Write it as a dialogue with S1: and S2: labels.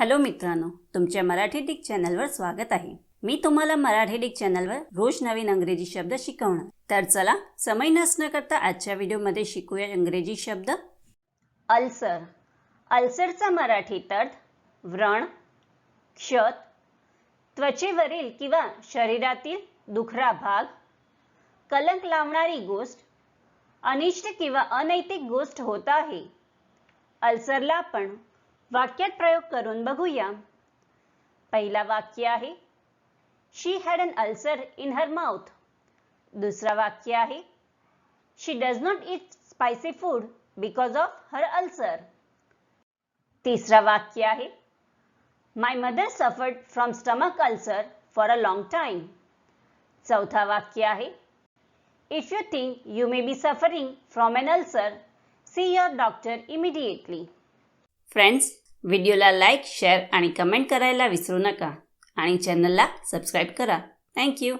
S1: Hello मित्रांनो, तुमच्या Marathi Dick चॅनलवर स्वागत आहे। मी तुम्हाला मराठी डिक चॅनलवर रोज नवीन इंग्रजी शब्द शिकवणार। तर चला समय नसण्या करता आजच्या व्हिडिओमध्ये शिकूया इंग्रजी शब्द। अल्सर। अल्सरचा मराठीत अर्थ व्रण, क्षत, त्वचेवरील किंवा शरीरातील दुखरा भाग, कलंक लावणारी गोष्ट, अनिष्ट किंवा अनैतिक गोष्ट होत आहे। अल्सरला आपण वाक्यात प्रयोग करून बघूया। पहिला वाक्य आहे she had an ulcer in her mouth. दुसरा वाक्य आहे she does not eat spicy food because of her ulcer. तिसरा वाक्य आहे my mother suffered from stomach ulcer for a long time. चौथा वाक्य आहे if you think you may be suffering from an ulcer see your doctor immediately. Friends, व्हिडिओला like, share आणि comment करायला विसरू नका आणि चॅनलला सबस्क्राईब करा। थँक्यू।